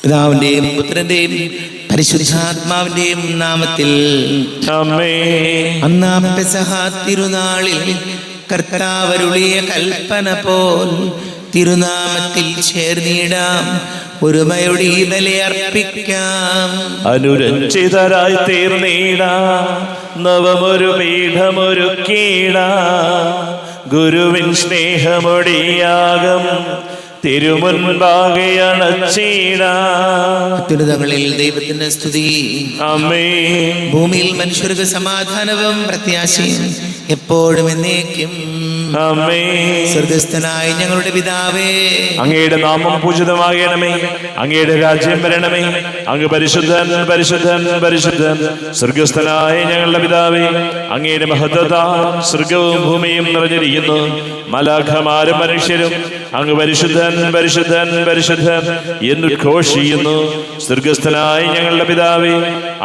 പിതാവിന്റെയും പുത്രന്റെയും പരിശുദ്ധാത്മാവിന്റെയും നാമത്തിൽ ആമേൻ. അന്നാ പെസഹ തിരുനാളിൽ കർത്താവരുളിയ കൽപ്പന പോൽ തിരുനാമത്തിൽ ചേർന്നിടാം, ഒരുമയുടെ ഈ ബലിയർപ്പിക്കാം. അനുരഞ്ജിതരായി തീർന്നീടാ, നവമൊരു പീഠമൊരുക്കീടാ, ഗുരുവിൻ സ്നേഹമൊടിയാകം തിരുമുൻപാകെ അണച്ചീടാ. അത്യുന്നതങ്ങളിൽ ദൈവത്തിന് സ്തുതി. ആമേൻ. ഭൂമിയിൽ മനുഷ്യർക്ക് സമാധാനവും പ്രത്യാശയും എപ്പോഴും എന്നേക്കും. ആമേൻ. സ്വർഗസ്ഥനായ ഞങ്ങളുടെ പിതാവേ, അങ്ങയുടെ നാമം പൂജിതമാകണമേ, അങ്ങയുടെ രാജ്യം വരണമേ, അങ്ങ് പരിശുദ്ധൻ പരിശുദ്ധൻ പരിശുദ്ധൻ. സ്വർഗസ്ഥനായ ഞങ്ങളുടെ പിതാവേ, അങ്ങയുടെ മഹത്വത്താൽ സ്വർഗവും ഭൂമിയും നിറഞ്ഞിരിക്കുന്നു. മലാഖമാരും മനുഷ്യരും അങ്ങ് പരിശുദ്ധൻ പരിശുദ്ധൻ പരിശുദ്ധൻ എന്നുദ്ഘോഷിക്കുന്നു. സ്വർഗസ്ഥനായ ഞങ്ങളുടെ പിതാവേ,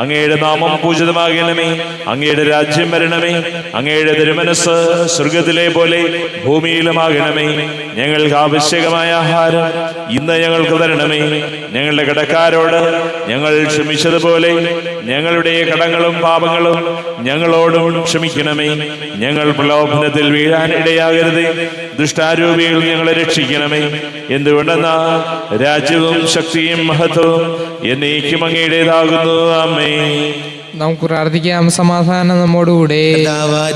അങ്ങയുടെ നാമം പൂജിതമാകണമേ, അങ്ങയുടെ രാജ്യം വരണമേ, അങ്ങയുടെ തിരുമനസ്സ് സ്വർഗത്തിലെ പോലെ ഭൂമിയിലുമാകണമേ. ഞങ്ങൾക്ക് ആവശ്യകമായ ആഹാരം ഇന്ന് ഞങ്ങൾക്ക് തരണമേ. ഞങ്ങളുടെ കടക്കാരോട് ഞങ്ങൾ ക്ഷമിച്ചതുപോലെ ഞങ്ങളുടെ കടങ്ങളും പാപങ്ങളും ഞങ്ങളോടും ക്ഷമിക്കണമേ. ഞങ്ങൾ പ്രലോഭനത്തിൽ വീഴാൻ ഇടയാകരുതേ, ദുഷ്ടാരൂപികൾ ഞങ്ങളെ രക്ഷിക്കണമേ. എന്തുകൊണ്ടെന്നാൽ രാജ്യവും ശക്തിയും മഹത്വവും എന്നേക്കും അങ്ങയുടേതാകുന്നു. ആമേൻ. നമുക്ക് പ്രാർത്ഥിക്കാം. സമാധാനം നമ്മോടുകൂടെ.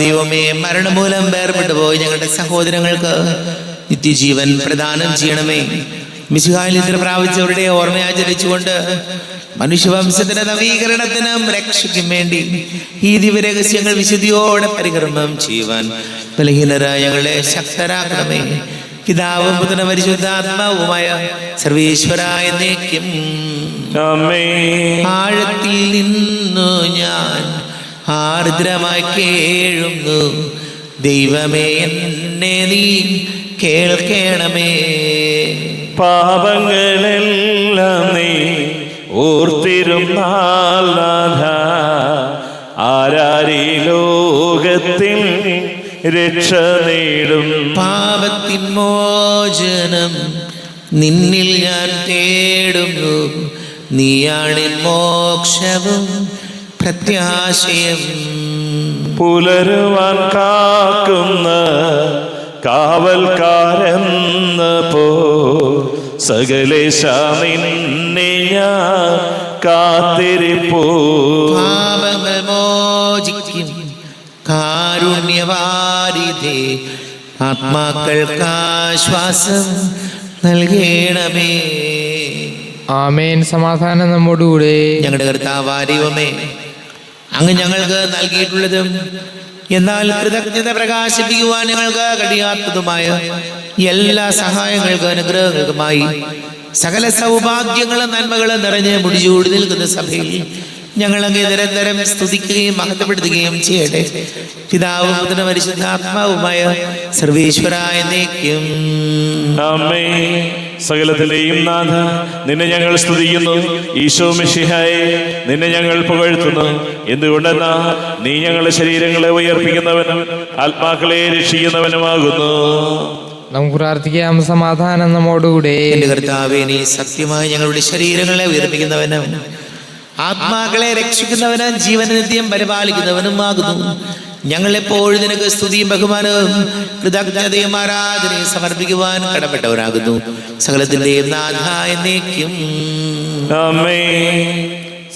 ദൈവമേ, മരണം മൂലം വേർപെട്ടു പോയി ഞങ്ങളുടെ സഹോദരങ്ങൾക്ക് നിത്യജീവൻ പ്രദാനം ചെയ്യണമേ. മിശിഹായിൽ നിദ്ര പ്രാപിച്ചവരുടെ ഓർമ്മയാചരിച്ചുകൊണ്ട് മനുഷ്യവംശത്തിന്റെ നവീകരണത്തിനും രക്ഷയ്ക്കും വേണ്ടി ഈ ദിവ്യരഹസ്യങ്ങൾ വിശുദ്ധിയോടെ പരികർമ്മം ചെയ്യുവാൻ ബലഹീനരായ ഞങ്ങളെ ശക്തരാക്കണമേ. പിതാവും പുത്രനും പരിശുദ്ധാത്മാവുമായ സർവേശ്വരായ എന്നേക്കും. ആഴത്തിൽ നിന്നു ഞാൻ ആർദ്രമായി കേഴുന്നു, ദൈവമേ എന്നെ നീ കേൾക്കണമേ. പാപങ്ങളെല്ലാം നീ ഓർത്തിരുന്നാൽ നാഥ, ആരാരീ ലോകത്തിൽ രക്ഷ നേടും. പാപത്തിൻ മോചനം നിന്നിൽ ഞാൻ തേടുന്നു, നീയാണ് മോക്ഷവും പ്രത്യാശയം. പുലരുവാൻ കാക്കുന്ന കാവൽക്കാരെന്ന പോ സകലേശ നിന്നെ ഞാൻ കാത്തിരിപ്പോ. പാപങ്ങൾ മോചിക്കും കാരുണ്യവാരിധേ, ആത്മാക്കൾക്ക് ആശ്വാസം നൽകണമേ. ആമേൻ. സമാധാനം നമ്മോടുകൂടെ. ഞങ്ങളുടെ കർത്താവായ ദൈവമേ, അങ്ങ് ഞങ്ങൾക്ക് നൽകിയിട്ടുള്ളതും എന്നാൽ കൃതജ്ഞത പ്രകാശിപ്പിക്കുവാൻ ഞങ്ങൾക്ക് കഴിയാത്തതുമായ എല്ലാ സഹായങ്ങൾക്കും അനുഗ്രഹങ്ങൾക്കുമായി സകല സൗഭാഗ്യങ്ങളും നന്മകളും നിറഞ്ഞ് മുടിചൂടി നിൽക്കുന്ന സഭയിൽ ഞങ്ങൾ അങ്ങേ നിരന്തരം സ്തുതിക്കുകയും മഹത്വപ്പെടുത്തുകയും ചെയ്യട്ടെ. പിതാവും പുത്രനും പരിശുദ്ധാത്മാവുമായ സർവേശ്വരായ എന്നേക്കും. ആമേൻ. സകലത്തിന്റെയും നാഥ, നിന്നെ ഞങ്ങൾ സ്തുതിക്കുന്നു. ഈശോ മിശിഹായെ, നിന്നെ ഞങ്ങൾ പുകഴ്ത്തുന്നു. എന്തുകൊണ്ടെന്നാ നീ ഞങ്ങളുടെ ശരീരങ്ങളെ ഉയർപ്പിക്കുന്നവനും ആത്മാക്കളെ രക്ഷിക്കുന്നവനുമാകുന്നു. നമുക്ക് പ്രാർത്ഥിക്കാം. സമാധാനം നമ്മോടുകൂടെ. എന്റെ കർത്താവേ, നീ സത്യമായി ഞങ്ങളുടെ ശരീരങ്ങളെ ഉയർപ്പിക്കുന്നവനും ആത്മാക്കളെ രക്ഷിക്കുന്നവനും ജീവനിത്യം പരിപാലിക്കുന്നവനുമാകുന്നു. ഞങ്ങളെപ്പോഴും നിനക്ക് സ്തുതിയും ബഹുമാനവും കൃതജ്ഞതയും ആരാധനയും സമർപ്പിക്കുവാൻ കടപ്പെട്ടവരാകുന്നു. സകലത്തിന്റെയും നാഥ എന്നേക്കും. ആമേൻ.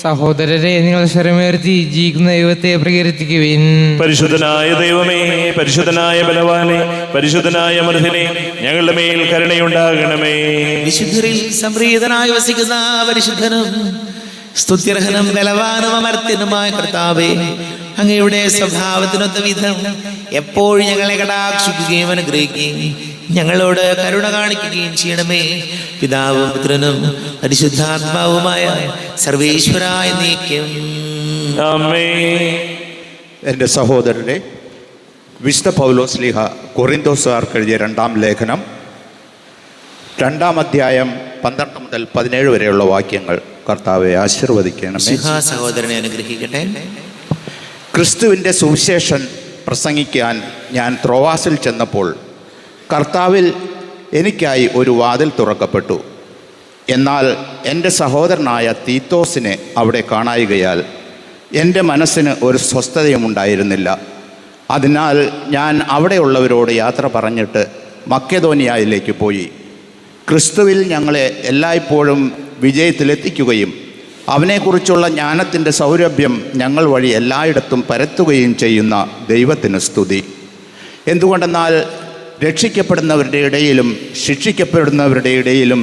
സഹോദരരെ, നിങ്ങൾ സ്വരമുയർത്തി ജീവിക്കുന്ന ദൈവത്തെ പ്രകീർത്തിക്കുവിൻ. പരിശുദ്ധനായ ദൈവമേ, പരിശുദ്ധനായ ബലവാനെ, പരിശുദ്ധനായ മർദ്ദനെ, ഞങ്ങളുടെ മേൽ കരുണയുണ്ടാകണമേ. വിശുദ്ധരിൽ സംപ്രീതനായി വസിക്കുന്ന പരിശുദ്ധനും സ്തുത്യർഹനും ബലവാനും അമർത്യനുമായ കർത്താവേ, അങ്ങയുടെ സ്വഭാവത്തിനൊത്ത വിധം എപ്പോഴും ഞങ്ങളെ കടാക്ഷിക്കുകയും അനുഗ്രഹിക്കുകയും ഞങ്ങളോട് കരുണ കാണിക്കുകയും ചെയ്യണമേ. പിതാവും പുത്രനും പരിശുദ്ധാത്മാവുമായ സർവേശ്വരായ എന്നേക്കും. ആമേൻ. എൻ്റെ സഹോദരരെ, വിശുദ്ധ പൗലോസ് ശ്ലീഹ കൊറിന്തോസുകാർക്ക് എഴുതിയ 2-ാം ലേഖനം 2-ാം അധ്യായം 12 മുതൽ 17 വരെയുള്ള വാക്യങ്ങൾ കർത്താവെ ആശീർവദിക്കണമേ. സഹോദരനെ അനുഗ്രഹിക്കട്ടെ. ക്രിസ്തുവിൻ്റെ സുവിശേഷം പ്രസംഗിക്കാൻ ഞാൻ ത്രോവാസിൽ ചെന്നപ്പോൾ കർത്താവിൽ എനിക്കായി ഒരു വാതിൽ തുറക്കപ്പെട്ടു. എന്നാൽ എൻ്റെ സഹോദരനായ തീത്തോസിനെ അവിടെ കാണായികയാൽ എൻ്റെ മനസ്സിന് ഒരു സ്വസ്ഥതയും ഉണ്ടായിരുന്നില്ല. അതിനാൽ ഞാൻ അവിടെയുള്ളവരോട് യാത്ര പറഞ്ഞിട്ട് മക്കെദോനിയയിലേക്ക് പോയി. ക്രിസ്തുവിൽ ഞങ്ങളെ എല്ലായ്പ്പോഴും വിജയത്തിലെത്തിക്കുകയും അവനെക്കുറിച്ചുള്ള ജ്ഞാനത്തിൻ്റെ സൗരഭ്യം ഞങ്ങൾ വഴി എല്ലായിടത്തും പരത്തുകയും ചെയ്യുന്ന ദൈവത്തിന് സ്തുതി. എന്തുകൊണ്ടെന്നാൽ രക്ഷിക്കപ്പെടുന്നവരുടെ ഇടയിലും ശിക്ഷിക്കപ്പെടുന്നവരുടെ ഇടയിലും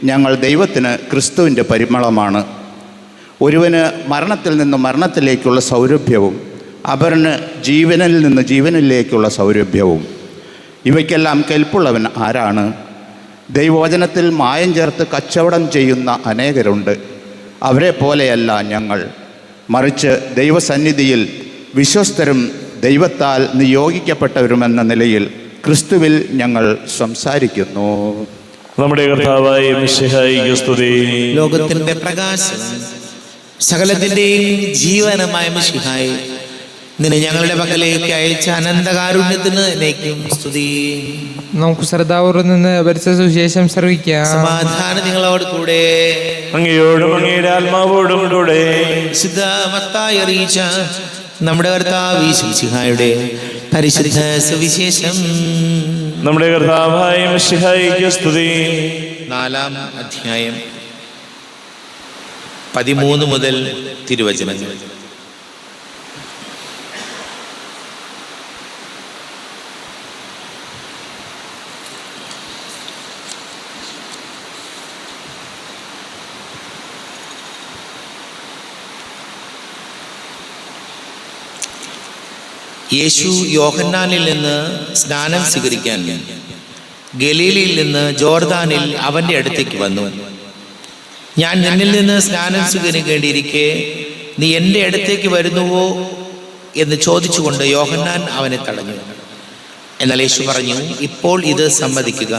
ഞങ്ങൾ ദൈവത്തിന് ക്രിസ്തുവിൻ്റെ പരിമളമാണ്. ഒരുവന് മരണത്തിൽ നിന്ന് മരണത്തിലേക്കുള്ള സൗരഭ്യവും അപരന് ജീവനിൽ നിന്ന് ജീവനിലേക്കുള്ള സൗരഭ്യവും. ഇവയ്ക്കെല്ലാം കെൽപ്പുള്ളവൻ ആരാണ്? ദൈവവചനത്തിൽ മായം ചേർത്ത് കച്ചവടം ചെയ്യുന്ന അനേകരുണ്ട്. അവരെ പോലെയല്ല ഞങ്ങൾ, മറിച്ച് ദൈവസന്നിധിയിൽ വിശ്വസ്തരും ദൈവത്താൽ നിയോഗിക്കപ്പെട്ടവരുമെന്ന നിലയിൽ ക്രിസ്തുവിൽ ഞങ്ങൾ സംസാരിക്കുന്നു. നമ്മുടെ കർത്താവായ മിശിഹായിക്ക് സ്തുതി. ലോകത്തിന്റെ പ്രകാശം സകലത്തിന്റെയും ജീവനമായ മിശിഹായി, നിന്നെ ഞങ്ങളുടെ പക്കലേക്ക് അയച്ച അനന്തകാരുണ്യത്തിന് എന്നേക്കും സ്തുതി. നമുക്ക് ശ്രദ്ധാപൂർവ്വം നിന്ന് പരിശുദ്ധ സുവിശേഷം ശ്രവിക്കാം. സമാധാനം നിങ്ങളോട് കൂടെ. അങ്ങയോടും അങ്ങയുടെ ആത്മാവോടും കൂടെ. വിശുദ്ധ മത്തായി അറിയിച്ച നമ്മുടെ കർത്താവ് മിശിഹായുടെ പരിശുദ്ധ സുവിശേഷം. നമ്മുടെ കർത്താവായ മിശിഹായിക്ക് സ്തുതി. 4-ാം അധ്യായം 13 മുതൽ തിരുവചനങ്ങൾ. യേശു യോഹന്നാനിൽ നിന്ന് സ്നാനം സ്വീകരിക്കാൻ ഗലീലയിൽ നിന്ന് ജോർദാനിൽ അവൻ്റെ അടുത്തേക്ക് വന്നു. ഞാൻ നിന്നിൽ നിന്ന് സ്നാനം സ്വീകരിക്കേണ്ടിയിരിക്കെ നീ എൻ്റെ അടുത്തേക്ക് വരുന്നുവോ എന്ന് ചോദിച്ചുകൊണ്ട് യോഹന്നാൻ അവനെ തടഞ്ഞു. എന്നാൽ യേശു പറഞ്ഞു, ഇപ്പോൾ ഇത് സമ്മതിക്കുക,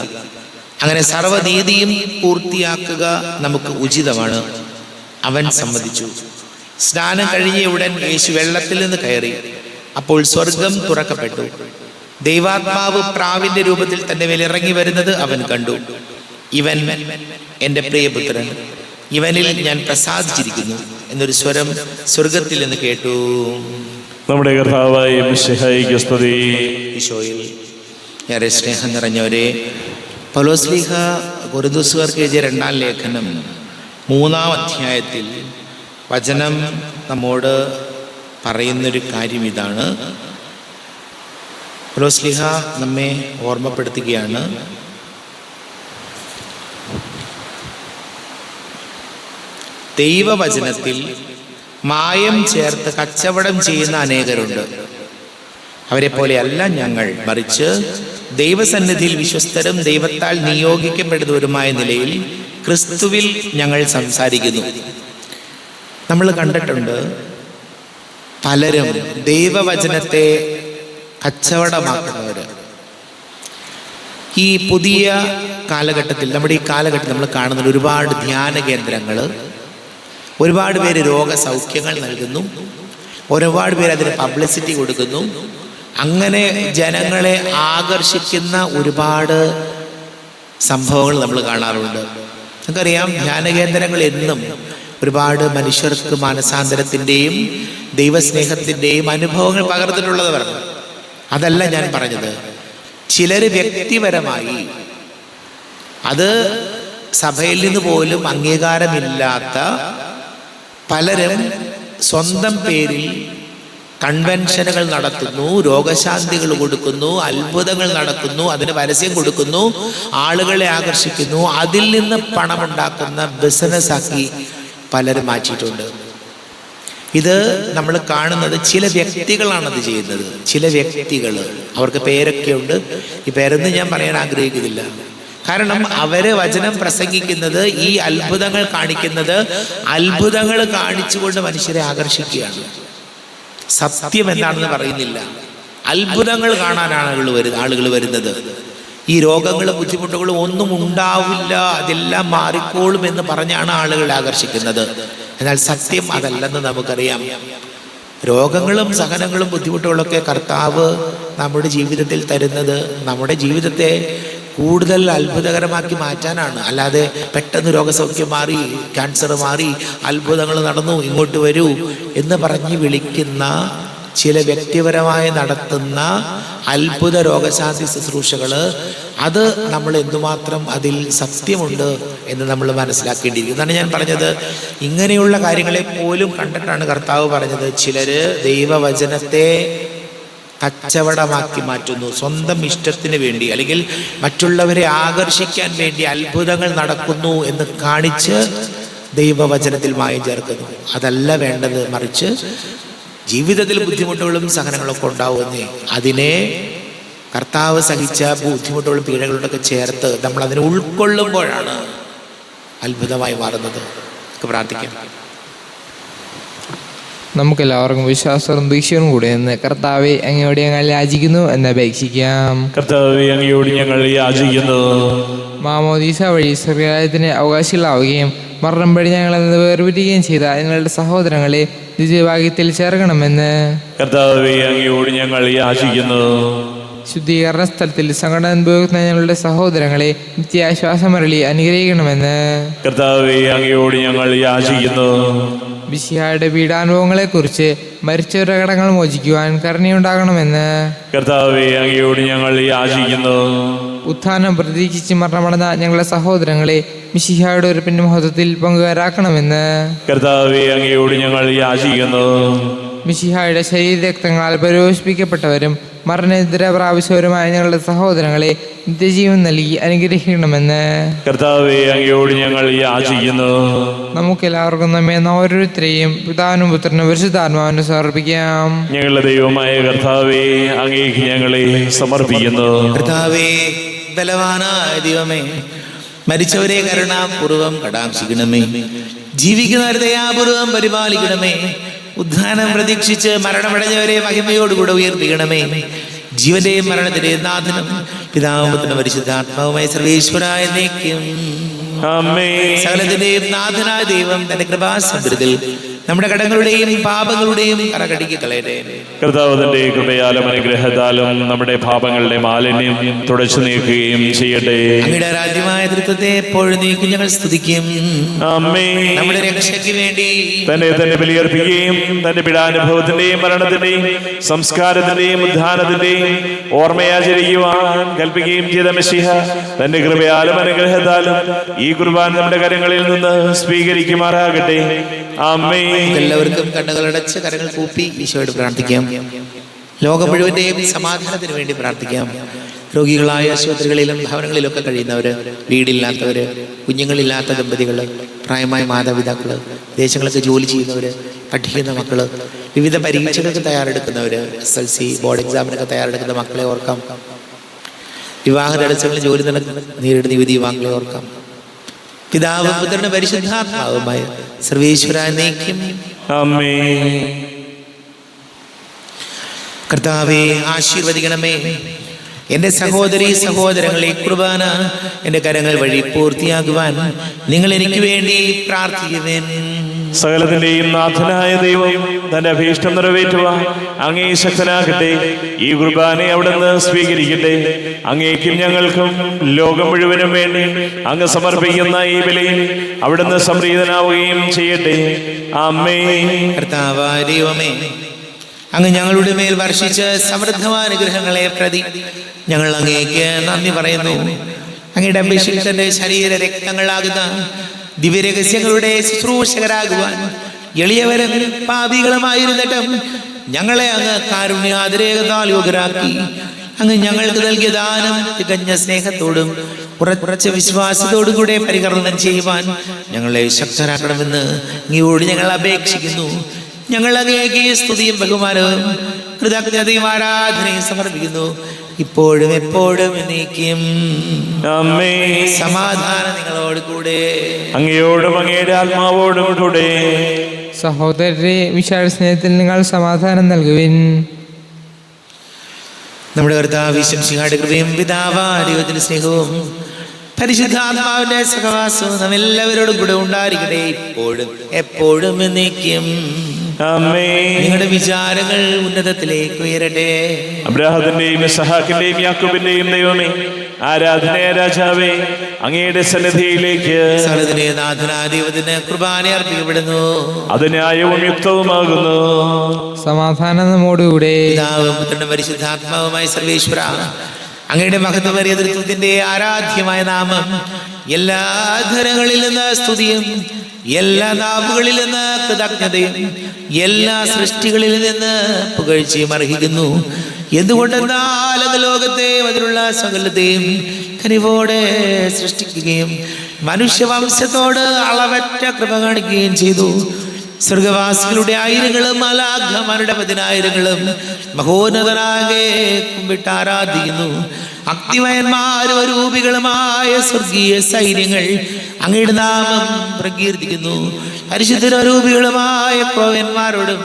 അങ്ങനെ സർവ്വനീതിയും പൂർത്തിയാക്കുക നമുക്ക് ഉചിതമാണ്. അവൻ സമ്മതിച്ചു. സ്നാനം കഴിഞ്ഞ ഉടൻ യേശു വെള്ളത്തിൽ നിന്ന് കയറി. അപ്പോൾ സ്വർഗം തുറക്കപ്പെട്ടു. ദൈവാത്മാവ് പ്രാവിന്റെ രൂപത്തിൽ തന്റെ മേൽ ഇറങ്ങി വരുന്നത് അവൻ കണ്ടു. ഇവൻ എൻ്റെ പ്രിയപുത്രൻ, ഇവനിൽ ഞാൻ പ്രസാദിച്ചിരിക്കുന്നു എന്നൊരു സ്വരം സ്വർഗത്തിൽ നിന്ന് കേട്ടു. നമ്മുടെ കർത്താവായ മിശിഹായിക്ക് സ്തുതി. ഈശോയിൽ ഏറെ സ്നേഹം നിറഞ്ഞവരെ, പൗലോസ്ലീഹ കൊരിന്ത്യർക്കാർക്ക് എഴുതിയ 2-ാം ലേഖനം 3-ാം അധ്യായത്തിൽ വചനം നമ്മോട് പറയുന്നൊരു കാര്യം ഇതാണ്. പൗലോസ്ലീഹ നമ്മെ ഓർമ്മപ്പെടുത്തുകയാണ്, ദൈവവചനത്തിൽ മായം ചേർത്ത് കച്ചവടം ചെയ്യുന്ന അനേകരുണ്ട്. അവരെ പോലെയല്ല ഞങ്ങൾ, മറിച്ച് ദൈവസന്നിധിയിൽ വിശ്വസ്തരും ദൈവത്താൽ നിയോഗിക്കപ്പെടുന്നവരുമായ നിലയിൽ ക്രിസ്തുവിൽ ഞങ്ങൾ സംസാരിക്കുന്നു. നമ്മൾ കണ്ടിട്ടുണ്ട്, പലരും ദൈവവചനത്തെ കച്ചവടമാക്കുന്നവർ. ഈ പുതിയ കാലഘട്ടത്തിൽ, നമ്മുടെ ഈ കാലഘട്ടത്തിൽ നമ്മൾ കാണുന്ന ഒരുപാട് ധ്യാന കേന്ദ്രങ്ങൾ, ഒരുപാട് പേര് രോഗസൗഖ്യങ്ങൾ നൽകുന്നു, ഒരുപാട് പേര് അതിന് പബ്ലിസിറ്റി കൊടുക്കുന്നു. അങ്ങനെ ജനങ്ങളെ ആകർഷിക്കുന്ന ഒരുപാട് സംഭവങ്ങൾ നമ്മൾ കാണാറുണ്ട്. നമുക്കറിയാം, ധ്യാന കേന്ദ്രങ്ങൾ എന്നും ഒരുപാട് മനുഷ്യർക്ക് മാനസാന്തരത്തിൻ്റെയും ദൈവസ്നേഹത്തിൻ്റെയും അനുഭവങ്ങൾ പകർന്നിട്ടുള്ളവരാണ്. അതല്ല ഞാൻ പറഞ്ഞത്. ചിലർ വ്യക്തിപരമായി, അത് സഭയിൽ നിന്ന് പോലും അംഗീകാരമില്ലാത്ത പലരും സ്വന്തം പേരിൽ കൺവെൻഷനുകൾ നടത്തുന്നു, രോഗശാന്തികൾ കൊടുക്കുന്നു, അത്ഭുതങ്ങൾ നടക്കുന്നു, അതിന് പരസ്യം കൊടുക്കുന്നു, ആളുകളെ ആകർഷിക്കുന്നു. അതിൽ നിന്ന് പണമുണ്ടാക്കുന്ന ബിസിനസ്സാക്കി പലരും മാറ്റിയിട്ടുണ്ട്. ഇത് നമ്മൾ കാണുന്നത് ചില വ്യക്തികളാണത് ചെയ്യുന്നത്. ചില വ്യക്തികൾ, അവർക്ക് പേരൊക്കെയുണ്ട്. ഈ പേരൊന്നും ഞാൻ പറയാൻ ആഗ്രഹിക്കുന്നില്ല. കാരണം അവര് വചനം പ്രസംഗിക്കുന്നത്, ഈ അത്ഭുതങ്ങൾ കാണിക്കുന്നത്, അത്ഭുതങ്ങൾ കാണിച്ചുകൊണ്ട് മനുഷ്യരെ ആകർഷിക്കുകയാണ്. സത്യം എന്താണെന്ന് പറയുന്നില്ല. അത്ഭുതങ്ങൾ കാണാനാണ് ആളുകൾ വരുന്നത്. ഈ രോഗങ്ങളും ബുദ്ധിമുട്ടുകളും ഒന്നും ഉണ്ടാവില്ല, അതെല്ലാം മാറിക്കോളും എന്ന് പറഞ്ഞാണ് ആളുകളെ ആകർഷിക്കുന്നത്. എന്നാൽ സത്യം അതല്ലെന്ന് നമുക്കറിയാം. രോഗങ്ങളും സഹനങ്ങളും ബുദ്ധിമുട്ടുകളൊക്കെ കർത്താവ് നമ്മുടെ ജീവിതത്തിൽ തരുന്നത് നമ്മുടെ ജീവിതത്തെ കൂടുതൽ അത്ഭുതകരമാക്കി മാറ്റാനാണ്. അല്ലാതെ പെട്ടെന്ന് രോഗസൗഖ്യം മാറി, ക്യാൻസർ മാറി, അത്ഭുതങ്ങൾ നടന്നു, ഇങ്ങോട്ട് വരൂ എന്ന് പറഞ്ഞ് വിളിക്കുന്ന ചില വ്യക്തിപരമായി നടത്തുന്ന അത്ഭുത രോഗശാന്തി ശുശ്രൂഷകൾ, അത് നമ്മൾ എന്തുമാത്രം അതിൽ സത്യമുണ്ട് എന്ന് നമ്മൾ മനസ്സിലാക്കേണ്ടിയിരിക്കുന്നു. എന്നാണ് ഞാൻ പറഞ്ഞത്. ഇങ്ങനെയുള്ള കാര്യങ്ങളെ പോലും കണ്ടിട്ടാണ് കർത്താവ് പറഞ്ഞത്, ചിലര് ദൈവവചനത്തെ കച്ചവടമാക്കി മാറ്റുന്നു. സ്വന്തം ഇഷ്ടത്തിന് വേണ്ടി അല്ലെങ്കിൽ മറ്റുള്ളവരെ ആകർഷിക്കാൻ വേണ്ടി അത്ഭുതങ്ങൾ നടക്കുന്നു എന്ന് കാണിച്ച് ദൈവവചനത്തിൽ മായം ചേർക്കുന്നു. അതല്ല വേണ്ടത്. മറിച്ച് ജീവിതത്തിൽ ബുദ്ധിമുട്ടുകളും സഹനങ്ങളൊക്കെ ഉണ്ടാവുന്നേ, അതിനെ കർത്താവ് സഹിച്ച ബുദ്ധിമുട്ടുകളും പീഡകളോടൊക്കെ ചേർത്ത് നമ്മൾ അതിനെ ഉൾക്കൊള്ളുമ്പോഴാണ് അത്ഭുതമായി മാറുന്നത്. പ്രാർത്ഥിക്കാം. നമുക്കെല്ലാവർക്കും വിശ്വാസവും ദീക്ഷയും കൂടെ നിന്ന് കർത്താവെ അങ്ങയോട് ഞങ്ങൾ യാചിക്കുന്നു എന്ന് അപേക്ഷിക്കാം. കർത്താവേ, അങ്ങയോട് ഞങ്ങൾ യാചിക്കുന്നു. മാമോദീസ വഴി സ്വർഗ്ഗരാജ്യത്തിന് അവകാശികളാവുകയും മരണം വഴി ഞങ്ങളെ വേർപിരിയുകയും ചെയ്ത നിങ്ങളുടെ സഹോദരങ്ങളെ നിത്യഭാഗ്യത്തിൽ ചേർക്കണമെന്ന് കർത്താവേ, അങ്ങയോട് ഞങ്ങൾ യാചിക്കുന്നു. ശുദ്ധീകരണ സ്ഥലത്തിൽ സങ്കടം അനുഭവിക്കുന്ന ഞങ്ങളുടെ സഹോദരങ്ങളെ നിത്യാശ്വാസമരളി അനുഗ്രഹിക്കണമെന്ന് കർത്താവേ, അങ്ങയോട് ഞങ്ങൾ യാചിക്കുന്നു. മിശിഹായുടെ പീഡാനുഭവങ്ങളെക്കുറിച്ച് മരിച്ചവരുടെ കടങ്ങൾ മോചിക്കുവാൻ കരുണയുണ്ടാകണമെന്ന് കർത്താവേ, അങ്ങയോട് ഞങ്ങൾ യാചിക്കുന്നു. ഉത്ഥാനം പ്രതീക്ഷിച്ച് മരണമടഞ്ഞ ഞങ്ങളുടെ സഹോദരങ്ങളെ മിശിഹായുടെ ഒരു മഹത്വത്തിൽ പങ്കുകാരാക്കണമെന്ന് കർത്താവേ, അങ്ങയോട് ഞങ്ങൾ യാചിക്കുന്നു. മിശിഹായുടെ ശരീരരക്തങ്ങളാൽ പരിപോഷിപ്പിക്കപ്പെട്ടവരും മരണനിദ്ര പ്രാപിച്ചവരുമായ ഞങ്ങളുടെ സഹോദരങ്ങളെ നിത്യജീവൻ നൽകി അനുഗ്രഹിക്കണമെന്ന് കർത്താവേ, അങ്ങയോട് ഞങ്ങൾ യാചിക്കുന്നു. നമുക്കെല്ലാവർക്കും നമ്മെ ഓരോരുത്തരെയും പിതാവിനും പുത്രനും പരിശുദ്ധാത്മാവിനും സമർപ്പിക്കാം. ഞങ്ങളുടെ ദൈവമായ കർത്താവേ, അങ്ങേക്ക് ഞങ്ങളെ സമർപ്പിക്കുന്നു. കർത്താവേ, ബലവാനായ ദൈവമേ, മരിച്ചവരെ കരുണാപൂർവം കടാക്ഷിക്കണമേ. ജീവിക്കുന്നവരെ ദയാപൂർവം പരിപാലിക്കണമേ. ഉദ്ധാനം പ്രതീക്ഷിച്ച് മരണമടഞ്ഞവരെ മഹിമയോടുകൂടെ ഉയർപ്പിക്കണമേ. ജീവന്റെയും മരണത്തിന്റെയും നാഥനും പിതാവും പുത്രനും പരിശുദ്ധാത്മാവുമായ സർവേശ്വരായ എന്നേക്കും ആമേൻ. സകലത്തിന്റെയും നാഥനായ ദൈവം തന്റെ കൃപാസമൃദ്ധത്തിൽ നമ്മുടെ കടങ്ങളുടെയും പാപങ്ങളുടെയും കറകടിക്ക് കളയട്ടെ. കർത്താവ് തന്റെ കൃപയാലും അനുഗ്രഹത്താലും നമ്മുടെ പാപങ്ങളുടെ മാലിന്യം തുടച്ചു നീക്കുകയും ചെയ്യട്ടെ. അങ്ങയുടെ രാജ്യമായ തൃത്വത്തെ എപ്പോഴും നീക്കും ഞങ്ങൾ സ്തുതിക്കും. ആമേൻ. നമ്മുടെ രക്ഷയ്ക്ക് വേണ്ടി തന്നെ ബലിയർപ്പിക്കുകയും തന്റെ പീഡാനുഭവത്തിന്റെയും മരണത്തിന്റെയും സംസ്കാരത്തിന്റെയും ഉദ്ധാനത്തിന്റെയും ഓർമ്മയാചരിക്കുവാൻ കൽപ്പിക്കുകയും ചെയ്ത മിശിഹ തന്റെ കൃപയാലും അനുഗ്രഹത്താലും ഈ കുർബാന നമ്മുടെ കരങ്ങളിൽ നിന്ന് സ്വീകരിക്കുമാറാകട്ടെ. ആമേൻ. എല്ലാവർക്കും കണ്ണുകളടച്ച് കരങ്ങൾ കൂപ്പി ഈശോയോട് പ്രാർത്ഥിക്കാം. ലോകം മുഴുവന്റെയും സമാധാനത്തിന് വേണ്ടി പ്രാർത്ഥിക്കാം. രോഗികളായ ആശുപത്രികളിലും ഭവനങ്ങളിലൊക്കെ കഴിയുന്നവര്, വീടില്ലാത്തവര്, കുഞ്ഞുങ്ങളില്ലാത്ത ദമ്പതികള്, പ്രായമായ മാതാപിതാക്കള്, ദേശങ്ങളൊക്കെ ജോലി ചെയ്യുന്നവര്, പഠിക്കുന്ന മക്കള്, വിവിധ പരീക്ഷകൾക്ക് തയ്യാറെടുക്കുന്നവര്, SLC ബോർഡ് എക്സാമിനൊക്കെ തയ്യാറെടുക്കുന്ന മക്കളെ ഓർക്കാം. വിവാഹ തടസ്സങ്ങളിൽ ജോലി നേരിടുന്ന യുവതി യുവാക്കളെ ഓർക്കാം. പിതാവും പുത്രനും പരിശുദ്ധാത്മാവുമായ സർവേശ്വരായ എന്നേക്കും ആമേൻ. കർത്താവേ, ആശീർവദിക്കണമേ. എൻ്റെ സഹോദരീ സഹോദരങ്ങളെ കുർബാന എൻ്റെ കരങ്ങൾ വഴി പൂർത്തിയാകുവാൻ നിങ്ങൾ എനിക്ക് വേണ്ടി പ്രാർത്ഥിക്കുവേൻ. സകലത്തിന്റെയും നാഥനായ ദൈവം തന്റെ അഭീഷ്ടം നിറവേറ്റുവാൻ അങ്ങേ ശക്തനാകട്ടെ. ഈ കുർബാനയെ അവിടുന്ന് സ്വീകരിക്കട്ടെ. അങ്ങേക്കും ഞങ്ങൾക്കും ലോകം മുഴുവനും വേണ്ടി അങ്ങ് സമർപ്പിക്കുന്ന ഈ ബലിയിൽ അവിടുന്ന് സംപ്രീതനാവുകയും ചെയ്യട്ടെ. ആമേൻ. കർത്താവായ ദൈവമേ, അങ്ങ് ഞങ്ങളുടെ മേൽ വർഷിച്ച സമൃദ്ധമായ അനുഗ്രഹങ്ങളെ പ്രതി ഞങ്ങൾ അങ്ങേക്ക് നന്ദി പറയുന്നു. അങ്ങയുടെ അഭിഷിക്തന്റെ ശരീര രക്തങ്ങളാകുന്ന ദിവ്യരഹസ്യങ്ങളുടെ ശുശ്രൂഷകരാകുവാൻ എളിയവരും പാപികളുമായിരുന്നിട്ടും ഞങ്ങളെ അങ്ങ് കാരുണ്യാതിരേകത്താൽ യോഗ്യരാക്കി. അങ്ങ് ഞങ്ങൾക്ക് നൽകിയ ദാനം തികഞ്ഞ സ്നേഹത്തോടും ഉറച്ച വിശ്വാസത്തോടും കൂടെ പരികർമ്മം ചെയ്യുവാൻ ഞങ്ങളെ ശക്തരാക്കണമെന്ന് അങ്ങയോട് ഞങ്ങൾ അപേക്ഷിക്കുന്നു. ഞങ്ങൾ അങ്ങേക്ക് സ്തുതിയും ബഹുമാനവും കൃതജ്ഞതയും ആരാധനയും സമർപ്പിക്കുന്നു, ഇപ്പോഴും എപ്പോഴും എന്നേക്കും. ആമേൻ. സമാധാനം നിങ്ങളോട് കൂടെ. അങ്ങയോടും അങ്ങയുടെ ആത്മാവോടും കൂടെ. സഹോദരരെ, വിശാല സ്നേഹത്തിൽ നിങ്ങൾ സമാധാനം നൽകുവിൻ. നമ്മുടെ കർത്താവ് ഈശോയുടെ കൃപയും പിതാവായ ദൈവത്തിന്റെ സ്നേഹവും പരിശുദ്ധാത്മാവിന്റെ സഹവാസവും നമ്മെല്ലാവരോടും കൂടെ ഉണ്ടായിരിക്കട്ടെ, ഇപ്പോഴും എപ്പോഴും എന്നേക്കും. ആമേൻ. നിങ്ങളുടെ വിചാരങ്ങൾ ഉന്നതത്തിലേക്ക് ഉയരട്ടെ. അബ്രാഹത്തിന്റെയും ഇസ്ഹാക്കിന്റെയും യാക്കോബിന്റെയും ദൈവമേ, ആരാധനയ രാജാവേ, അങ്ങയുടെ സന്നിധിയിലേക്ക് സകലത്തിലെ നാഥനായ ദൈവത്തിന് കുർബാന അർപ്പിക്കപ്പെടുന്നു. അത് ന്യായവും യുക്തവുമാകുന്നു. സമാധാനം നമ്മോടുകൂടെ. പിതാവും പുത്രനും പരിശുദ്ധാത്മാവുമായ സർവേശ്വര, അങ്ങയുടെ മഹത്വമേറിയ തൃത്വത്തിന്റെ ആരാധ്യമായ നാമം എല്ലാ ധരങ്ങളിൽ നിന്ന് സ്തുതിയും, എല്ലാ നാവുകളിൽ നിന്ന് കൃതജ്ഞതയും, എല്ലാ സൃഷ്ടികളിൽ നിന്ന് പുകഴ്ചയും അർഹിക്കുന്നു. എന്തുകൊണ്ടെന്നാൽ അത് ലോകത്തെ അതിലുള്ള സകലത്തെയും കനിവോടെ സൃഷ്ടിക്കുകയും മനുഷ്യവംശത്തോട് അളവറ്റ കൃപ കാണിക്കുകയും ചെയ്തു. സ്വർഗവാസികളുടെ ആയിരങ്ങളും മാലാഖമാരുടെ 10,000ങ്ങളും മഹോന്നതനാകെ കുമ്പിട്ട് ആരാധിക്കുന്നു. അഗ്നിമയന്മാരും അരൂപികളുമായ സ്വർഗീയ സൈന്യങ്ങൾ അങ്ങയുടെ നാമം പ്രകീർത്തിക്കുന്നു. പരിശുദ്ധരൂപികളുമായ ക്രോവ്യന്മാരോടും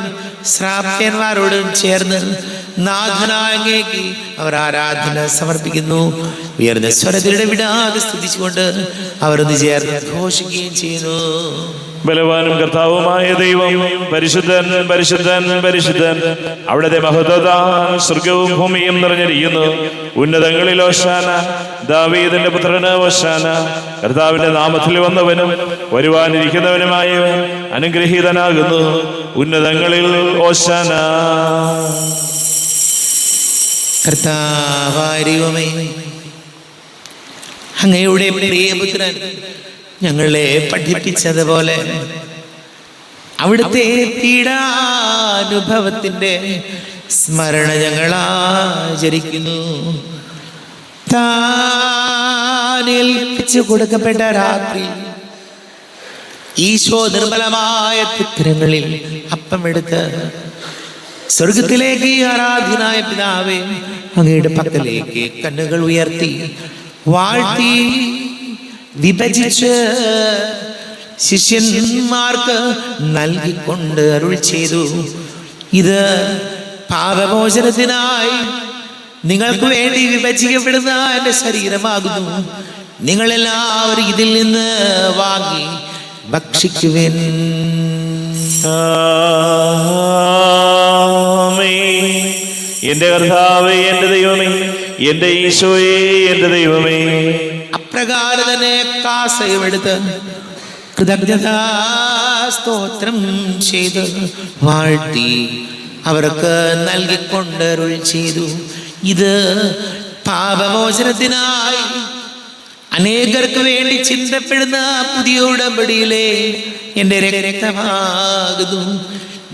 ശ്രാപ്യന്മാരോടും ചേർന്ന് നാഥനായ അങ്ങേക്ക് അവർ ആരാധന സമർപ്പിക്കുന്നു. ഉയർന്ന സ്വരത്തിലൂടെ വിടാതെ സ്തുതിച്ചുകൊണ്ട് അവർ ഒന്ന് ചേർന്ന് ഘോഷിക്കുകയും ചെയ്യുന്നു. ബലവാനും കർത്താവുമായ ദൈവം പരിശുദ്ധൻ, പരിശുദ്ധൻ, പരിശുദ്ധൻ. അവിടുത്തെ മഹത്വത്താൽ സ്വർഗവും ഭൂമിയും നിറഞ്ഞിരിക്കുന്നു. ഉന്നതങ്ങളിൽ ഓശാന, ദാവീദിന്റെ പുത്രന് ഓശാന. കർത്താവിന്റെ നാമത്തിൽ വന്നവനും വരുവാനിരിക്കുന്നവനുമായവൻ അനുഗ്രഹീതനാകുന്നു. ഉന്നതങ്ങളിൽ ഓശാന. കർത്താവായ ദൈവമേ, അങ്ങയുടെ പ്രിയപുത്രൻ ഞങ്ങളെ പഠിപ്പിച്ചതുപോലെ അവിടുത്തെ പീഡാനുഭവത്തിന്റെ സ്മരണ ഞങ്ങൾ ആചരിക്കുന്നു. താൻ ഏൽപ്പിച്ചു കൊടുക്കപ്പെട്ട രാത്രി ഈശോ നിർമ്മലമായ പുത്രങ്ങളിൽ അപ്പമെടുത്ത് സ്വർഗത്തിലേക്ക് ആരാധ്യനായ പിതാവേ, അങ്ങയുടെ പക്കലേക്ക് കണ്ണുകൾ ഉയർത്തി വാഴ്ത്തി വിഭജിച്ച് ശിഷ്യന്മാർക്ക് നൽകിക്കൊണ്ട് അരുൾ ചെയ്തു, ഇത് പാപമോചനത്തിനായി നിങ്ങൾക്ക് വേണ്ടി വിഭജിക്കപ്പെടുന്ന എൻ്റെ ശരീരമാകുന്നു. നിങ്ങളെല്ലാവരും ഇതിൽ നിന്ന് വാങ്ങി ഭക്ഷിക്കുവിൻ. എന്റെ കർത്താവേ, എന്റെ ദൈവമേ, എന്റെ ഈശോയേ, എന്റെ ദൈവമേ. അപ്രകാരം തന്നെ കാസയുമെടുത്ത് കൃതജ്ഞതാ സ്തോത്രം ചെയ്ത് വാഴ്ത്തി അവർക്ക് നൽകിക്കൊണ്ട് അരുൾ ചെയ്തു, ഇത് പാപമോചനത്തിനായി അനേകർക്ക് വേണ്ടി ചിന്തപ്പെടുന്ന പുതിയ ഉടമ്പടിയിലെ എൻ്റെ രക്തമാകുന്നു.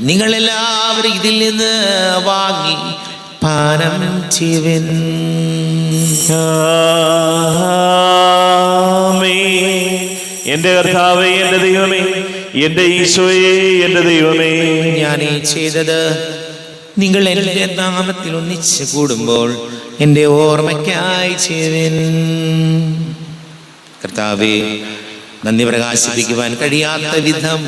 നിങ്ങളെല്ലാവരും ഇതിൽ നിന്ന് വാങ്ങി പാനം ചെയ്യുവിൻ. എന്റെ കർത്താവേ, എന്റെ ദൈവമേ, എന്റെ ഈശോയേ, എന്റെ ദൈവമേ. ഞാൻ ഈ ചെയ്തത് നിങ്ങൾ എൻ്റെ നാമത്തിൽ ഒന്നിച്ച് കൂടുമ്പോൾ എൻ്റെ ഓർമ്മയ്ക്കായി ചെയ്യുവിൻ. കർത്താവേ, നന്ദി പ്രകാശിപ്പിക്കുവാൻ കഴിയാത്ത വിധം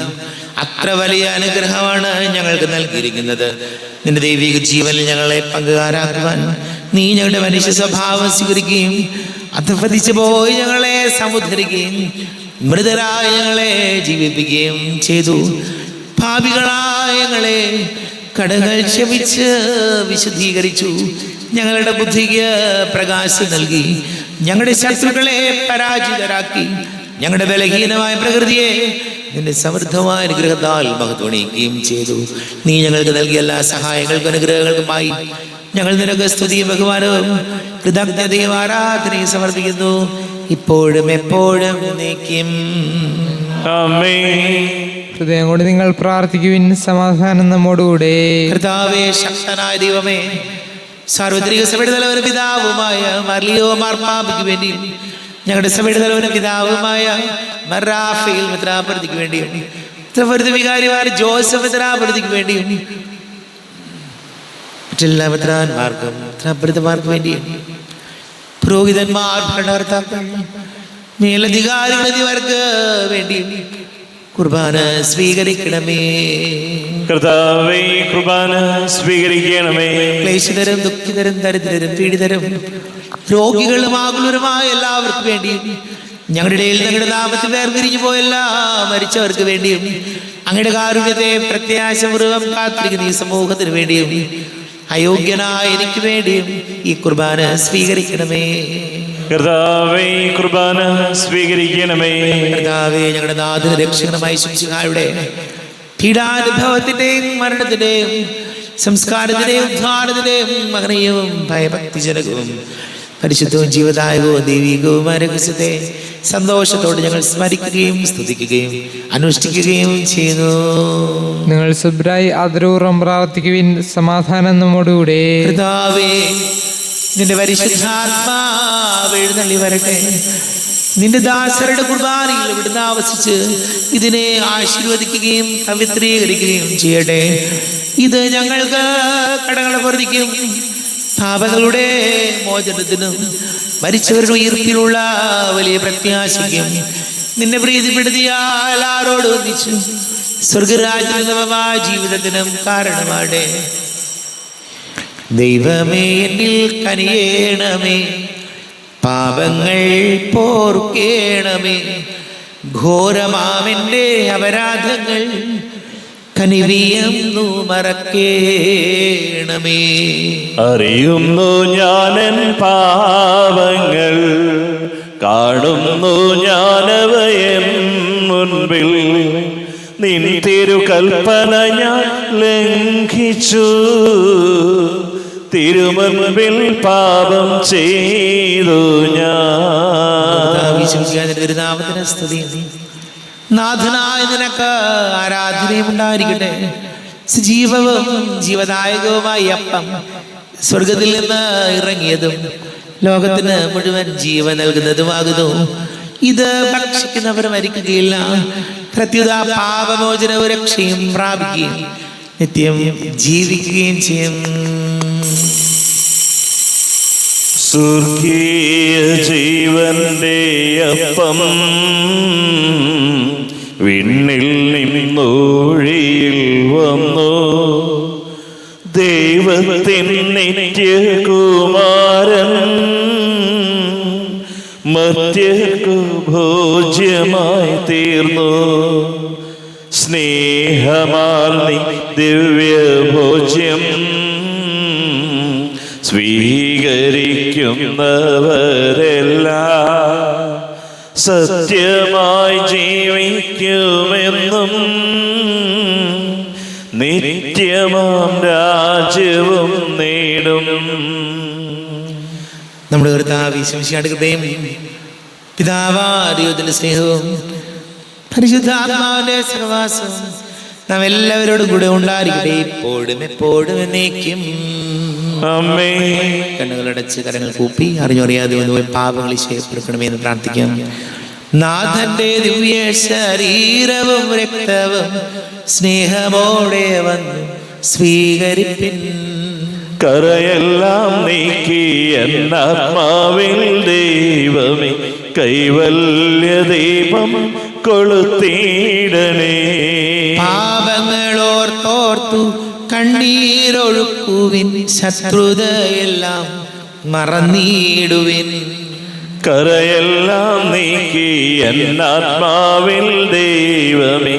അത്ര വലിയ അനുഗ്രഹമാണ് ഞങ്ങൾക്ക് നൽകിയിരിക്കുന്നത്. നിന്റെ ദൈവിക ജീവനിൽ ഞങ്ങളെ പങ്കുകാരാക്കുവാൻ നീ ഞങ്ങളുടെ മനുഷ്യ സ്വഭാവം സ്വീകരിക്കുകയും അധഃപതിച്ചു പോയി ഞങ്ങളെ സമുദ്ധരിക്കുകയും മൃതരായ ഞങ്ങളെ ജീവിപ്പിക്കുകയും ചെയ്തു. പാപികളായ ഞങ്ങളെ കടങ്ങൾ ക്ഷമിച്ച് വിശുദ്ധീകരിച്ചു. ഞങ്ങളുടെ ബുദ്ധിക്ക് പ്രകാശം നൽകി ഞങ്ങളുടെ ശത്രുക്കളെ പരാജിതരാക്കി. ഞങ്ങളുടെ ബലഹീനമായ പ്രകൃതിയെ നിന്റെ സമൃദ്ധമായ അനുഗ്രഹത്താൽ മഹത്വണിക്കുകയും ചെയ്തു. നീ ഞങ്ങൾക്ക് നൽകിയ എല്ലാ സഹായങ്ങൾക്കും അനുഗ്രഹങ്ങൾക്കുമായി ഞങ്ങൾ നിനക്ക് സ്തുതിയും ബഹുമാനവും കൃതജ്ഞതയും ആരാധനയും സമർപ്പിക്കുന്നു, ഇപ്പോഴും എപ്പോഴും എന്നേക്കും. ഹൃദയം കൊണ്ട് നിങ്ങൾ പ്രാർത്ഥിക്കുവിൻ. സമാധാനം നമ്മോടുകൂടെ. കർത്താവേ, ശക്തനായ ദൈവമേ, സാർവത്രിക സഭയുടെ തലവനും പിതാവുമായ മർലിയോ മാർപ്പാപ്പയ്ക്ക് വേണ്ടിയും ഞങ്ങളുടെ സഭയുടെ തലവനും പിതാവുമായ മറാഫേൽ മെത്രാപ്പൊലീത്തയ്ക്ക് വേണ്ടിയും ത്രിപുരത്ത് വികാരിമാർ ജോസഫ് മെത്രാപ്പൊലീത്തയ്ക്ക് വേണ്ടിയും മറ്റെല്ലാ മെത്രാന്മാർക്കും മെത്രാപ്പൊലീത്തമാർക്ക് വേണ്ടിയും പുരോഹിതന്മാർ, ഭരണകർത്താക്കൾ, മേലധികാരികൾ എന്നിവർക്ക് വേണ്ടിയും കുർബാന സ്വീകരിക്കണമേ. കർത്താവേ, കുർബാന സ്വീകരിക്കണമേ. ക്ലേശിതരും ദുഃഖിതരും ദരിദ്രരും പീഡിതരും രോഗികളും ആകുലരുമായ എല്ലാവർക്കും വേണ്ടിയും ഞങ്ങളുടെ ഇടയിൽ ഞങ്ങളുടെ നാമത്തിൽ വേർപിരിഞ്ഞു പോയ എല്ലാ മരിച്ചവർക്ക് വേണ്ടിയും അങ്ങയുടെ കാരുണ്യത്തെ പ്രത്യാശപൂർവ്വം കാത്തിരിക്കുന്ന ഈ സമൂഹത്തിന് വേണ്ടിയും അയോഗ്യനായ എനിക്ക് വേണ്ടിയും ഈ കുർബാന സ്വീകരിക്കണമേ. കർത്താവേ കുർബാന സ്വീകരിക്കണമേ. കർത്താവേ, ഞങ്ങളുടെ നാഥന് രക്ഷകനുമായ ശിശുഹായുടെ പീഡാനുഭവത്തിന്റെയും മരണത്തിന്റെയും സംസ്കാരത്തിന്റെയും ഉദ്ധാരണത്തിന്റെയും മഹനീയവും ഭയഭക്തിജനകവും പരിശുദ്ധവും ജീവദായകവും ദൈവികവുമായ രഹസ്യത്തെ സന്തോഷത്തോടെ ഞങ്ങൾ സ്മരിക്കുകയും സ്തുതിക്കുകയും അനുഷ്ഠിക്കുകയും ചെയ്യുന്നു. നിങ്ങൾ ശുഭ്രായി ആദരപൂർവ്വം പ്രാർത്ഥിക്കുവിൻ. സമാധാനം നമ്മോടുകൂടെ. കർത്താവേ, നിന്റെ പരിശുദ്ധാത്മാവ് എഴുന്നള്ളി വരട്ടെ. നിന്റെ ദാസരുടെ കുർബാനയിൽ ഇവിടുന്ന് ആവസിച്ച് ഇതിനെ ആശീർവദിക്കുകയും പവിത്രീകരിക്കുകയും ചെയ്യട്ടെ. ഇത് ഞങ്ങൾക്ക് കടങ്ങളുടെ പൊറുതിക്കും പാപങ്ങളുടെ മോചനത്തിനും മരിച്ചവരുടെ ഉയർപ്പിലുള്ള വലിയ പ്രത്യാശയ്ക്കും നിന്നെ പ്രീതിപ്പെടുത്തിയാൽ ആരോട് ഒന്നിച്ചു സ്വർഗരാജ്യമായ ജീവിതത്തിനും കാരണമാടെ. ദൈവമേ, എന്നിൽ കനിയേണമേ, പാപങ്ങൾ പോർക്കേണമേ, ഘോരമാമെൻ്റെ അപരാധങ്ങൾ കനിവിയെന്നു മറക്കേണമേ. അറിയുന്നു ഞാനെൻ പാപങ്ങൾ, കാണുന്നു ഞാനവയൻ മുൻപിൽ. നിൻ തിരുകൽപ്പന ഞാൻ ലംഘിച്ചു, തിരുമുൻപിൽ പാപം ചെയ്തു ഞാൻ. തിരുനാമത്തിന് സ്തുതി. നാഥനായ നിനക്ക് ആരാധനയും ഉണ്ടായിരിക്കട്ടെ. സജീവവും ജീവദായകവുമായ അപ്പം സ്വർഗത്തിൽ നിന്ന് ഇറങ്ങിയതും ലോകത്തിന് മുഴുവൻ ജീവൻ നൽകുന്നതുമാകുന്നു. ഇത് ഭക്ഷിക്കുന്നവർ മരിക്കുകയില്ല, പ്രത്യുത പാപമോചനവും രക്ഷയും പ്രാപിക്കുകയും നിത്യം ജീവിക്കുകയും ചെയ്യും. സ്വർഗീയ ജീവന്റെ അപ്പം വിണ്ണിൽ നിന്നൊഴിയിൽ വന്നു, ദൈവത്തിൻ നിത്യകുമാരൻ മർത്യർക്കു ഭോജ്യമായി തീർന്നു. സ്നേഹമാൽ നീ ദിവ്യഭോജ്യം സ്വീകരിക്കുന്നവരെല്ലാം സത്യമായി ജീവിക്കുമെന്നും നിത്യമാം രാജ്യവും നേടും. നമ്മുടെ കർത്താവ് യേശുമിശിഹായുടെ കൃപയും പിതാവായ ദൈവത്തിന്റെ സ്നേഹവും പരിശുദ്ധാത്മാവിന്റെ സഹവാസവും നാം എല്ലാവരോടും കൂടെ ഉണ്ടായിരിക്കട്ടെ, ഇപ്പോഴും എപ്പോഴും എന്നേക്കും. ആമേൻ. കണ്ണുകളടച്ച് കരങ്ങൾ കൂപ്പി അറിഞ്ഞറിയാതെ വന്നുപോയി പാപങ്ങൾ ക്ഷയപ്പെടുത്തണമേ എന്ന് പ്രാർത്ഥിക്കാം. നാഥന്റെ ദിവ്യ ശരീരവും രക്തവും സ്നേഹമോടെ വന്നു സ്വീകരിപ്പിൻ. കരയെല്ലാം നീക്കി എന്നാത്മാവിൽ ദൈവമേ കൈവല്യ ദീപം കൊളുത്തിയിടണേ. പാപങ്ങളോർത്തോർത്തു കണ്ണീരൊഴുക്കുവിൻ, ശത്രുതയെല്ലാം മറന്നിടുവിൻ. കരയെല്ലാം നീക്കി എന്നാത്മാവിൽ ദൈവമേ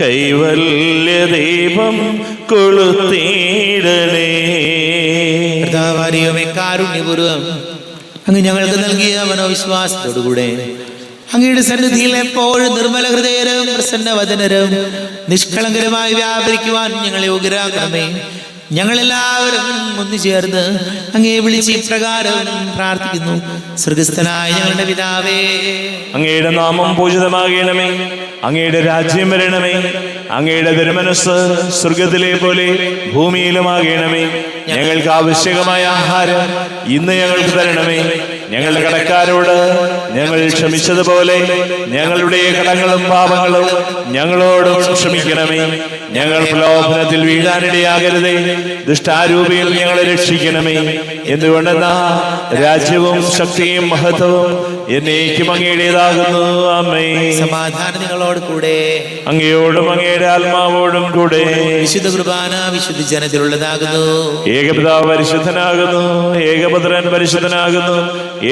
കൈവല്യ ദീപം കൊളുത്തിയിടണേ. കർത്താവാരിയുമേ, കാരുണ്യപൂർവ്വം അങ്ങ് ഞങ്ങൾക്ക് നൽകിയ മനോവിശ്വാസത്തോടുകൂടെ അങ്ങയുടെ സന്നിധിയിൽ എപ്പോഴും നിർമ്മല ഹൃദയരും പ്രസന്നവദനരും നിഷ്കളങ്കരമായി വ്യാപരിക്കുവാൻ ഞങ്ങളെ യോഗ്യരാക്കണമേ. ഞങ്ങളെല്ലാവരും ഒന്നുചേർന്ന് അങ്ങയെ വിളിച്ച് ഇപ്രകാരം പ്രാർത്ഥിക്കുന്നു. സ്വർഗസ്ഥനായ ഞങ്ങളുടെ പിതാവേ, അങ്ങയുടെ നാമം പൂജിതമാകണമേ, അങ്ങയുടെ രാജ്യം വരണമേ, അങ്ങയുടെ തിരുമനസ്സ് സ്വർഗത്തിലെ പോലെ ഭൂമിയിലുമാകണമേ. ഞങ്ങൾക്ക് ആവശ്യകമായ ആഹാരം ഇന്ന് ഞങ്ങൾക്ക് തരണമേ. ഞങ്ങളുടെ കടക്കാരോട് ഞങ്ങൾ ക്ഷമിച്ചതുപോലെ ഞങ്ങളുടെ കടങ്ങളും പാപങ്ങളും ഞങ്ങളോടും ക്ഷമിക്കണമേ. ഞങ്ങൾ പ്രലോഭനത്തിൽ വീഴാനിടയാകരുതേ, ദുഷ്ടാരൂപിയിൽ ഞങ്ങളെ രക്ഷിക്കണമേ. എന്തുകൊണ്ടെന്നാ രാജ്യവും ശക്തിയും മഹത്വവും എന്നേക്കും അങ്ങയുടേതാകുന്നു. ആമേൻ. സമാധാനം നിങ്ങളോട് കൂടെ, അങ്ങയോടും അങ്ങയുടെ ആത്മാവോടും കൂടെ. വിശുദ്ധ കുർബാന വിശുദ്ധ ജനത്തിലുള്ളതാകുന്നു. ഏകപിതാവ് പരിശുദ്ധനാകുന്നു, ഏകപുത്രൻ പരിശുദ്ധനാകുന്നു,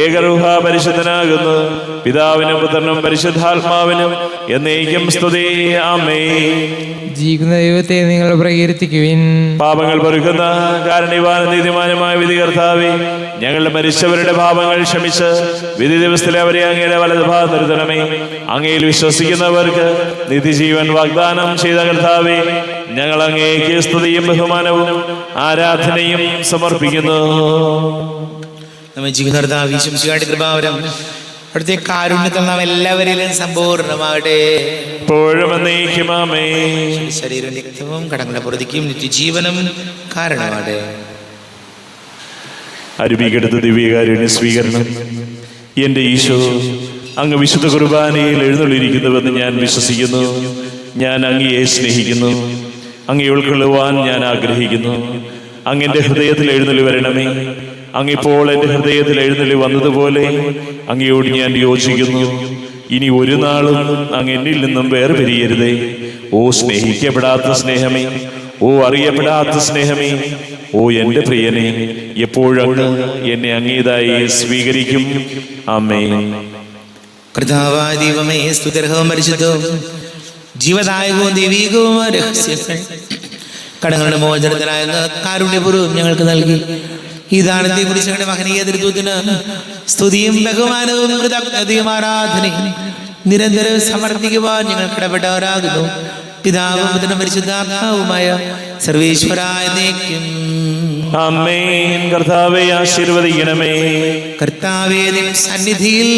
ഏകരൂഹ പരിശുദ്ധനാകുന്നു. പിതാവിനും പുത്രനും പരിശുദ്ധാത്മാവിനും എന്നേക്കും സ്തുതി. ആമേൻ. ജീവിക്കുന്ന ദൈവത്തെ നിങ്ങൾ പ്രകീർത്തിക്കുവിൻ. പാപങ്ങൾ പൊറുക്കുന്ന കാരുണ്യവാനും നീതിമാനുമായ വിധികർത്താവേ, ഞങ്ങളുടെ മരിച്ചവരുടെ പാപങ്ങൾ ക്ഷമിച്ച് വിധി ദിവസത്തിലെ അവരെ അങ്ങയുടെ വലതുഭാഗം നിർത്തണമേ. അങ്ങയിൽ വിശ്വസിക്കുന്നവർക്ക് നിത്യജീവൻ വാഗ്ദാനം ചെയ്ത കർത്താവേ, ഞങ്ങൾ അങ്ങേക്ക് സ്തുതിയും ബഹുമാനവും ആരാധനയും സമർപ്പിക്കുന്നു. നമ്മെ ജീവിതം കൃപാവരം അവിടുത്തെ കാരുണ്യത്തിൽ നാം എല്ലാവരിലും സമ്പൂർണ്ണമാകട്ടെ. ഇപ്പോഴും എന്നേക്കും ആമേൻ. ശരീരം രക്തവും കടങ്ങളുടെ പ്രതിക്കും നിത്യജീവനും കാരണമാകട്ടെ. അരുവികെടുത്ത ദിവ്യകാരുണ്യ സ്വീകരണം. എൻ്റെ ഈശോ, അങ്ങ് വിശുദ്ധ കുർബാനയിൽ എഴുന്നള്ളിയിരിക്കുന്നുവെന്ന് ഞാൻ വിശ്വസിക്കുന്നു. ഞാൻ അങ്ങയെ സ്നേഹിക്കുന്നു. അങ്ങയെ ഉൾക്കൊള്ളുവാൻ ഞാൻ ആഗ്രഹിക്കുന്നു. അങ്ങെൻ്റെ ഹൃദയത്തിൽ എഴുന്നള്ളി വരണമേ. അങ്ങിപ്പോൾ എൻ്റെ ഹൃദയത്തിൽ എഴുന്നള്ളി വന്നതുപോലെ അങ്ങയോട് ഞാൻ യോജിക്കുന്നു. ഇനി ഒരു നാളും അങ്ങ് എന്നിൽ നിന്നും വേർപിരിയരുതേ. ഓ സ്നേഹിക്കപ്പെടാത്ത സ്നേഹമേ, ഓ അറിയപ്പെടാത്ത സ്നേഹമേ, ഓ എൻ്റെ പ്രിയനെ, എപ്പോഴങ്ങ് എന്നെ അങ്ങേതായി സ്വീകരിക്കും. ആമേൻ. കർത്താവായ ദൈവമേ, സ്തുത്യർഹവും പരിശുദ്ധവും ജീവദായകവും ദൈവീകവും രഹസ്യങ്ങൾ കടങ്ങളുടെ മോചനത്തിനായ കാരുണ്യപൂർവ്വം ഞങ്ങൾക്ക് നൽകി. ഈ ദാനത്തെ കുറിച്ച് ഞങ്ങളുടെ മഹനീയ തൃത്വത്തിന് സ്തുതിയും ബഹുമാനവും കൃതജ്ഞതയും ആരാധനയും നിരന്തരം സമർപ്പിക്കുവാൻ ഞങ്ങൾ കടപ്പെട്ടവരാകുന്നു. പിതാവും പുത്രനും പരിശുദ്ധാത്മാവുമായ സർവേശ്വരായ എന്നേക്കും ആമേൻ. കർത്താവേ ആശീർവദിക്കണമേ. കർത്താവേ, നിൻ സന്നിധിയിൽ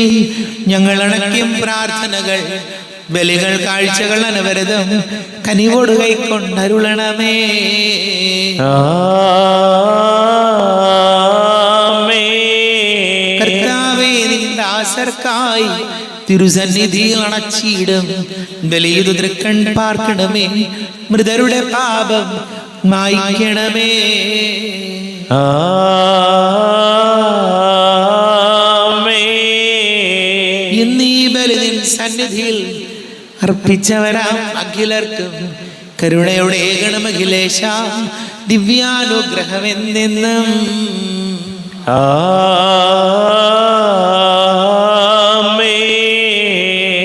ഞങ്ങൾ അണയ്ക്കും പ്രാർത്ഥനകൾ, ബലികൾ, കാഴ്ചകൾ അനവരതം കനിവോട് കൈക്കൊണ്ടരുളണമേ. കർത്താവേ, നിൻ ദാസർക്കായി തിരുസന്നിധിയിൽ അണച്ചിടും ബലിയുതു തൃക്കൺ പാർക്കണമേ. മൃതരുടെ പാപം മായ്ക്കണമേ. ഇന്നീ ബലി നിൻ സന്നിധിയിൽ അർപ്പിച്ചവരാം അഖിലർക്കും കരുണയുടെ ഗണമഖിലേശ ദിവ്യാനുഗ്രഹമെന്നെന്നും.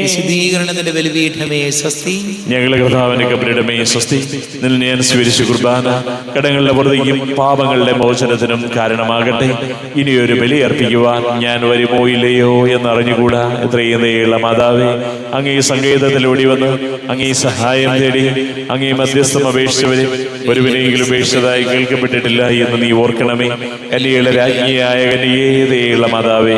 വിശുദ്ധീകരണത്തിന്റെ ബലിപീഠമേ സ്വസ്തി. ഞങ്ങളുടെ കർത്താവിന്റെ കബരിടമേ സ്വസ്തി. നിൽ ഞാൻ സ്വീകരിച്ച കുർബാന കടങ്ങളുടെ പുറത്തേക്കും പാപങ്ങളുടെ മോചനത്തിനും കാരണമാകട്ടെ. ഇനിയൊരു ബലി അർപ്പിക്കുവാൻ ഞാൻ വരുമോ ഇല്ലയോ എന്നറിഞ്ഞുകൂടാ. എത്രയും ദയുള്ള മാതാവേ, അങ്ങേ സങ്കേതത്തിലൂടി വന്ന് അങ്ങേ സഹായം തേടി അങ്ങേ മധ്യസ്ഥം അപേക്ഷിച്ചവരെ ഒരുവിനെങ്കിലും ഉപേക്ഷിച്ചതായി കേൾക്കപ്പെട്ടിട്ടില്ല എന്ന് നീ ഓർക്കണമേ. കന്യകയുടെ രാജ്ഞിയായ കന്യകേയുള്ള മാതാവേ,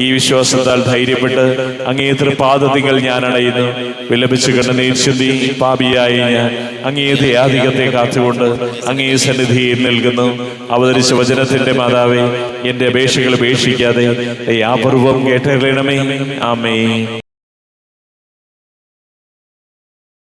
ഈ വിശ്വാസത്താൽ ധൈര്യപ്പെട്ട് അങ്ങേ തൃപാദത്തിങ്കൽ ഞാൻ അണയുന്നു. വിലപിച്ച് കണ്ണുനീർ ചിന്തി പാപിയായി ഞാൻ അങ്ങേ ദയാധികത്തെ കാത്തുകൊണ്ട് അങ്ങേ സന്നിധിയിൽ നിൽക്കുന്നു. അവതരിച്ച വചനത്തിന്റെ മാതാവേ, എന്റെ അപേക്ഷകൾ ഉപേക്ഷിക്കാതെ ദയാപൂർവം കേട്ടറിയണമേ. ആമേൻ.